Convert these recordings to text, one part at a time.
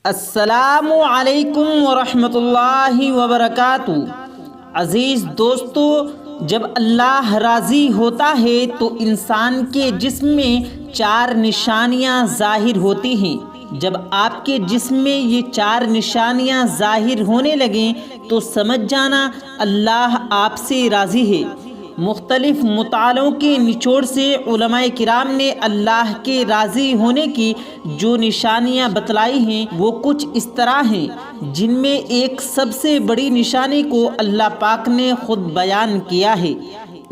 السلام علیکم ورحمۃ اللہ وبرکاتہ۔ عزیز دوستو، جب اللہ راضی ہوتا ہے تو انسان کے جسم میں 4 نشانیاں ظاہر ہوتی ہیں۔ جب آپ کے جسم میں یہ 4 نشانیاں ظاہر ہونے لگیں تو سمجھ جانا اللہ آپ سے راضی ہے۔ مختلف مطالعوں کے نچوڑ سے علماء کرام نے اللہ کے راضی ہونے کی جو نشانیاں بتلائی ہیں وہ کچھ اس طرح ہیں، جن میں ایک سب سے بڑی نشانی کو اللہ پاک نے خود بیان کیا ہے۔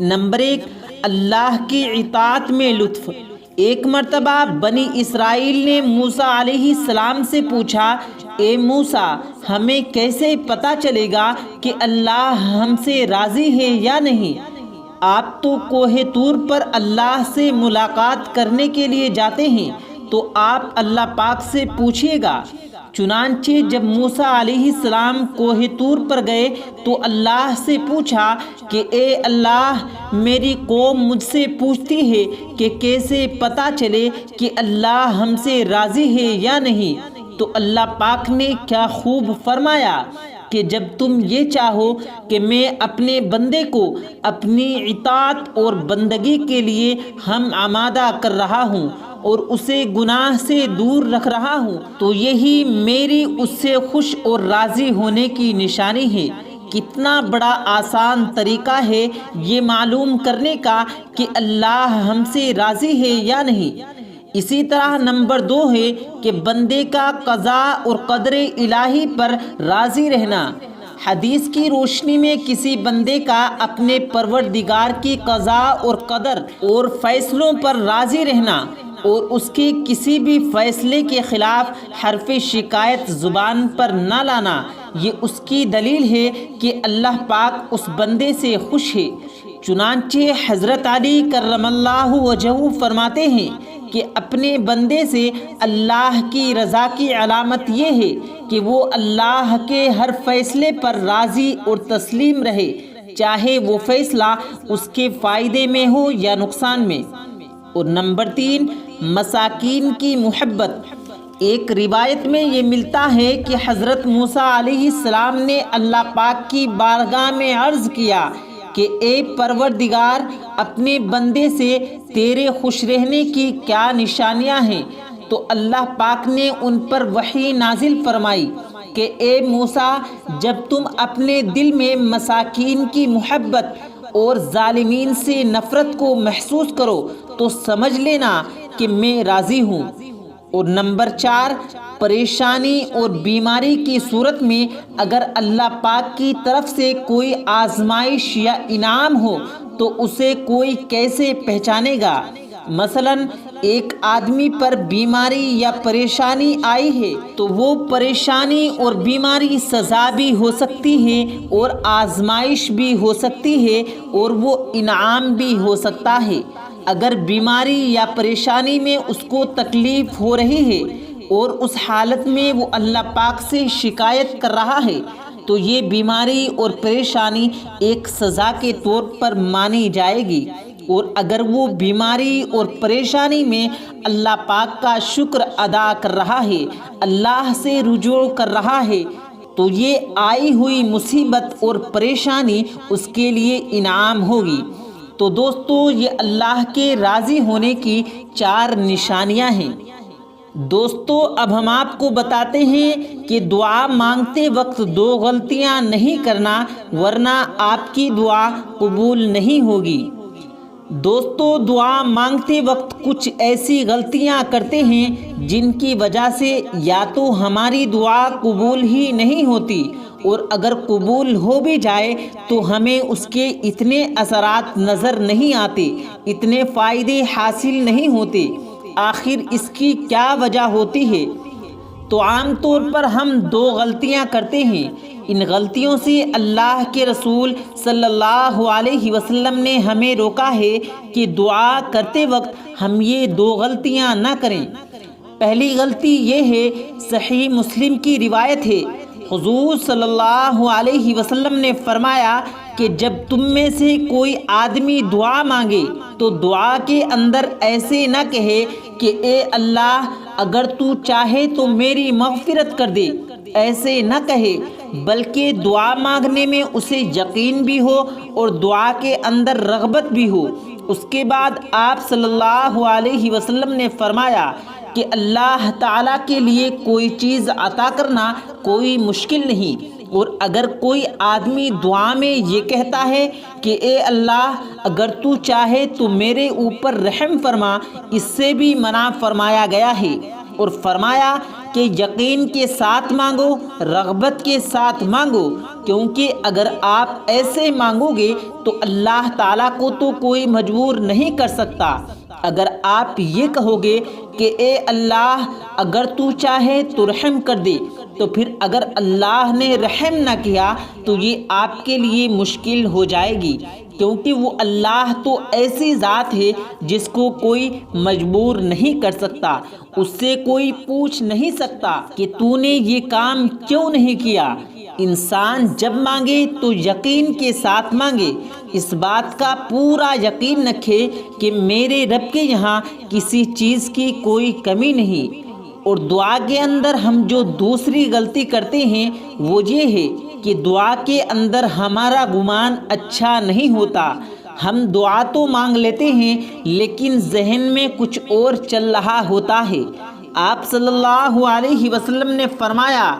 نمبر 1، اللہ کی اطاعت میں لطف۔ ایک مرتبہ بنی اسرائیل نے موسیٰ علیہ السلام سے پوچھا، اے موسیٰ، ہمیں کیسے پتہ چلے گا کہ اللہ ہم سے راضی ہے یا نہیں؟ آپ تو کوہ طور پر اللہ سے ملاقات کرنے کے لیے جاتے ہیں، تو آپ اللہ پاک سے پوچھیے گا۔ چنانچہ جب موسیٰ علیہ السلام کوہ طور پر گئے تو اللہ سے پوچھا کہ اے اللہ، میری قوم مجھ سے پوچھتی ہے کہ کیسے پتہ چلے کہ اللہ ہم سے راضی ہے یا نہیں؟ تو اللہ پاک نے کیا خوب فرمایا کہ جب تم یہ چاہو کہ میں اپنے بندے کو اپنی اطاعت اور بندگی کے لیے ہم آمادہ کر رہا ہوں اور اسے گناہ سے دور رکھ رہا ہوں، تو یہی میری اس سے خوش اور راضی ہونے کی نشانی ہے۔ کتنا بڑا آسان طریقہ ہے یہ معلوم کرنے کا کہ اللہ ہم سے راضی ہے یا نہیں۔ اسی طرح نمبر 2 ہے کہ بندے کا قضاء اور قدر الہی پر راضی رہنا۔ حدیث کی روشنی میں کسی بندے کا اپنے پروردگار کی قضاء اور قدر اور فیصلوں پر راضی رہنا اور اس کے کسی بھی فیصلے کے خلاف حرف شکایت زبان پر نہ لانا، یہ اس کی دلیل ہے کہ اللہ پاک اس بندے سے خوش ہے۔ چنانچہ حضرت علی کرم اللہ وجہہ فرماتے ہیں کہ اپنے بندے سے اللہ کی رضا کی علامت یہ ہے کہ وہ اللہ کے ہر فیصلے پر راضی اور تسلیم رہے، چاہے وہ فیصلہ اس کے فائدے میں ہو یا نقصان میں۔ اور نمبر 3، مساکین کی محبت۔ ایک روایت میں یہ ملتا ہے کہ حضرت موسیٰ علیہ السلام نے اللہ پاک کی بارگاہ میں عرض کیا کہ اے پروردگار، اپنے بندے سے تیرے خوش رہنے کی کیا نشانیاں ہیں؟ تو اللہ پاک نے ان پر وحی نازل فرمائی کہ اے موسیٰ، جب تم اپنے دل میں مساکین کی محبت اور ظالمین سے نفرت کو محسوس کرو تو سمجھ لینا کہ میں راضی ہوں۔ اور نمبر 4، پریشانی اور بیماری کی صورت میں اگر اللہ پاک کی طرف سے کوئی آزمائش یا انعام ہو تو اسے کوئی کیسے پہچانے گا؟ مثلا ایک آدمی پر بیماری یا پریشانی آئی ہے تو وہ پریشانی اور بیماری سزا بھی ہو سکتی ہے اور آزمائش بھی ہو سکتی ہے اور وہ انعام بھی ہو سکتا ہے۔ اگر بیماری یا پریشانی میں اس کو تکلیف ہو رہی ہے اور اس حالت میں وہ اللہ پاک سے شکایت کر رہا ہے تو یہ بیماری اور پریشانی ایک سزا کے طور پر مانی جائے گی، اور اگر وہ بیماری اور پریشانی میں اللہ پاک کا شکر ادا کر رہا ہے، اللہ سے رجوع کر رہا ہے، تو یہ آئی ہوئی مصیبت اور پریشانی اس کے لیے انعام ہوگی۔ تو دوستو، یہ اللہ کے راضی ہونے کی 4 نشانیاں ہیں۔ دوستو، اب ہم آپ کو بتاتے ہیں کہ دعا مانگتے وقت 2 غلطیاں نہیں کرنا، ورنہ آپ کی دعا قبول نہیں ہوگی۔ دوستو، دعا مانگتے وقت کچھ ایسی غلطیاں کرتے ہیں جن کی وجہ سے یا تو ہماری دعا قبول ہی نہیں ہوتی، اور اگر قبول ہو بھی جائے تو ہمیں اس کے اتنے اثرات نظر نہیں آتے، اتنے فائدے حاصل نہیں ہوتے۔ آخر اس کی کیا وجہ ہوتی ہے؟ تو عام طور پر ہم 2 غلطیاں کرتے ہیں۔ ان غلطیوں سے اللہ کے رسول صلی اللہ علیہ وسلم نے ہمیں روکا ہے کہ دعا کرتے وقت ہم یہ 2 غلطیاں نہ کریں۔ پہلی غلطی یہ ہے، صحیح مسلم کی روایت ہے، حضور صلی اللہ علیہ وسلم نے فرمایا کہ جب تم میں سے کوئی آدمی دعا مانگے تو دعا کے اندر ایسے نہ کہے کہ اے اللہ، اگر تو چاہے تو میری مغفرت کر دے، ایسے نہ کہے، بلکہ دعا مانگنے میں اسے یقین بھی ہو اور دعا کے اندر رغبت بھی ہو۔ اس کے بعد آپ صلی اللہ علیہ وسلم نے فرمایا کہ اللہ تعالیٰ کے لیے کوئی چیز عطا کرنا کوئی مشکل نہیں، اور اگر کوئی آدمی دعا میں یہ کہتا ہے کہ اے اللہ اگر تو چاہے تو میرے اوپر رحم فرما، اس سے بھی منع فرمایا گیا ہے، اور فرمایا کہ یقین کے ساتھ مانگو، رغبت کے ساتھ مانگو، کیونکہ اگر آپ ایسے مانگو گے تو اللہ تعالیٰ کو تو کوئی مجبور نہیں کر سکتا۔ اگر آپ یہ کہو گے کہ اے اللہ اگر تو چاہے تو رحم کر دے، تو پھر اگر اللہ نے رحم نہ کیا تو یہ آپ کے لیے مشکل ہو جائے گی، کیونکہ وہ اللہ تو ایسی ذات ہے جس کو کوئی مجبور نہیں کر سکتا، اس سے کوئی پوچھ نہیں سکتا کہ تو نے یہ کام کیوں نہیں کیا۔ انسان جب مانگے تو یقین کے ساتھ مانگے، اس بات کا پورا یقین رکھے کہ میرے رب کے یہاں کسی چیز کی کوئی کمی نہیں۔ اور دعا کے اندر ہم جو دوسری غلطی کرتے ہیں وہ یہ ہے کہ دعا کے اندر ہمارا گمان اچھا نہیں ہوتا۔ ہم دعا تو مانگ لیتے ہیں لیکن ذہن میں کچھ اور چل رہا ہوتا ہے۔ آپ صلی اللہ علیہ وسلم نے فرمایا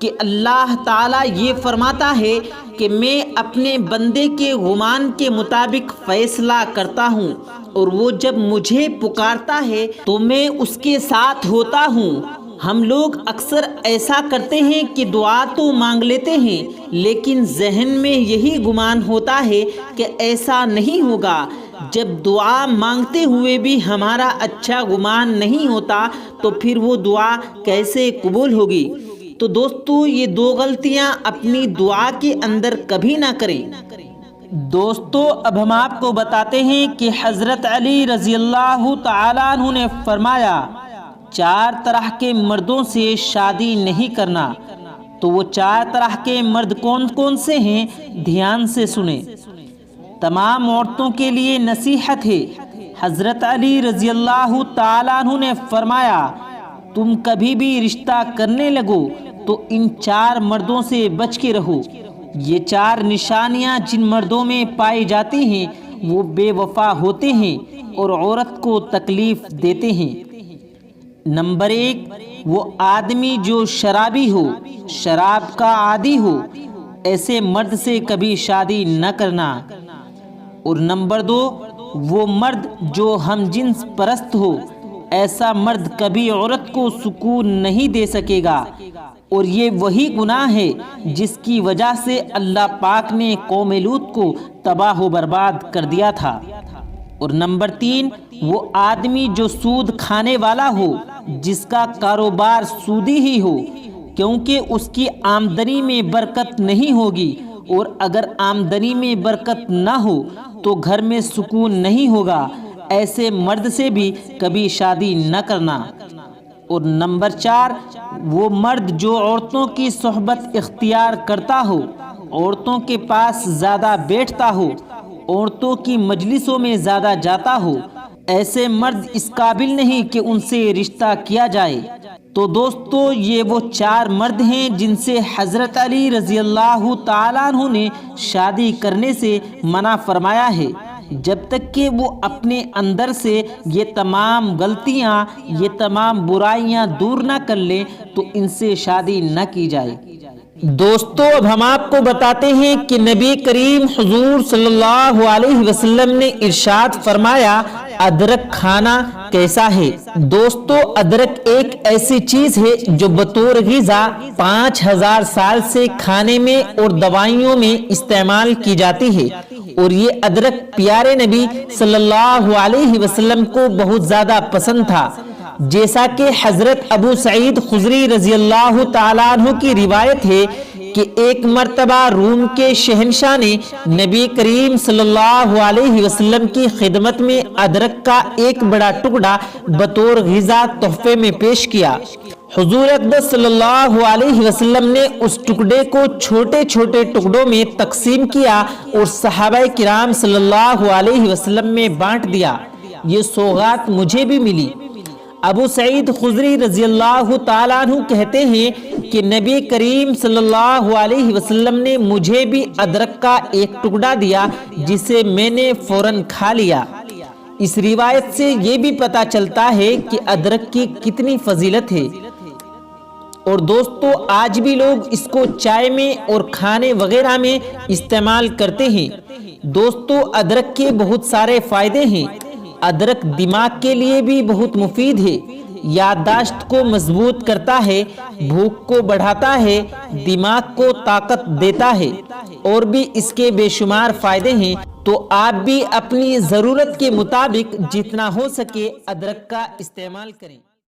کہ اللہ تعالیٰ یہ فرماتا ہے کہ میں اپنے بندے کے گمان کے مطابق فیصلہ کرتا ہوں، اور وہ جب مجھے پکارتا ہے تو میں اس کے ساتھ ہوتا ہوں۔ ہم لوگ اکثر ایسا کرتے ہیں کہ دعا تو مانگ لیتے ہیں لیکن ذہن میں یہی گمان ہوتا ہے کہ ایسا نہیں ہوگا۔ جب دعا مانگتے ہوئے بھی ہمارا اچھا گمان نہیں ہوتا تو پھر وہ دعا کیسے قبول ہوگی؟ تو دوستو یہ دو غلطیاں اپنی دعا کے اندر کبھی نہ کریں۔ دوستو اب ہم آپ کو بتاتے ہیں کہ حضرت علی رضی اللہ تعالیٰ عنہ نے فرمایا 4 طرح کے مردوں سے شادی نہیں کرنا۔ تو وہ 4 طرح کے مرد کون کون سے ہیں؟ دھیان سے سنیں۔ تمام عورتوں کے لیے نصیحت ہے۔ حضرت علی رضی اللہ تعالیٰ عنہ نے فرمایا تم کبھی بھی رشتہ کرنے لگو تو ان 4 مردوں سے بچ کے رہو۔ یہ 4 نشانیاں جن مردوں میں پائی جاتی ہیں وہ بے وفا ہوتے ہیں اور عورت کو تکلیف دیتے ہیں۔ نمبر 1، وہ آدمی جو شرابی ہو، شراب کا عادی ہو، ایسے مرد سے کبھی شادی نہ کرنا۔ اور نمبر 2، وہ مرد جو ہم جنس پرست ہو، ایسا مرد کبھی عورت کو سکون نہیں دے سکے گا، اور یہ وہی گناہ ہے جس کی وجہ سے اللہ پاک نے قوم لوط کو تباہ و برباد کر دیا تھا۔ اور نمبر 3، وہ آدمی جو سود کھانے والا ہو، جس کا کاروبار سودی ہی ہو، کیونکہ اس کی آمدنی میں برکت نہیں ہوگی، اور اگر آمدنی میں برکت نہ ہو تو گھر میں سکون نہیں ہوگا، ایسے مرد سے بھی کبھی شادی نہ کرنا۔ اور نمبر 4، وہ مرد جو عورتوں کی صحبت اختیار کرتا ہو، عورتوں کے پاس زیادہ بیٹھتا ہو، عورتوں کی مجلسوں میں زیادہ جاتا ہو، ایسے مرد اس قابل نہیں کہ ان سے رشتہ کیا جائے۔ تو دوستو یہ وہ 4 مرد ہیں جن سے حضرت علی رضی اللہ تعالیٰ عنہ نے شادی کرنے سے منع فرمایا ہے۔ جب تک کہ وہ اپنے اندر سے یہ تمام غلطیاں، یہ تمام برائیاں دور نہ کر لیں تو ان سے شادی نہ کی جائے۔ دوستو اب ہم آپ کو بتاتے ہیں کہ نبی کریم حضور صلی اللہ علیہ وسلم نے ارشاد فرمایا ادرک کھانا کیسا ہے۔ دوستو ادرک ایک ایسی چیز ہے جو بطور غذا 5000 سال سے کھانے میں اور دوائیوں میں استعمال کی جاتی ہے، اور یہ ادرک پیارے نبی صلی اللہ علیہ وسلم کو بہت زیادہ پسند تھا، جیسا کہ حضرت ابو سعید خدری رضی اللہ تعالیٰ عنہ کی روایت ہے کہ ایک مرتبہ روم کے شہنشاہ نے نبی کریم صلی اللہ علیہ وسلم کی خدمت میں ادرک کا ایک بڑا ٹکڑا بطور غذا تحفے میں پیش کیا۔ حضور اقدس صلی اللہ علیہ وسلم نے اس ٹکڑے کو چھوٹے چھوٹے ٹکڑوں میں تقسیم کیا اور صحابہ کرام صلی اللہ علیہ وسلم میں بانٹ دیا۔ یہ سوغات مجھے بھی ملی۔ ابو سعید خدری رضی اللہ تعالیٰ عنہ کہتے ہیں کہ نبی کریم صلی اللہ علیہ وسلم نے مجھے بھی ادرک کا ایک ٹکڑا دیا جسے میں نے فوراً کھا لیا۔ اس روایت سے یہ بھی پتہ چلتا ہے کہ ادرک کی کتنی فضیلت ہے۔ اور دوستو آج بھی لوگ اس کو چائے میں اور کھانے وغیرہ میں استعمال کرتے ہیں۔ دوستو ادرک کے بہت سارے فائدے ہیں۔ ادرک دماغ کے لیے بھی بہت مفید ہے، یادداشت کو مضبوط کرتا ہے، بھوک کو بڑھاتا ہے، دماغ کو طاقت دیتا ہے، اور بھی اس کے بے شمار فائدے ہیں۔ تو آپ بھی اپنی ضرورت کے مطابق جتنا ہو سکے ادرک کا استعمال کریں۔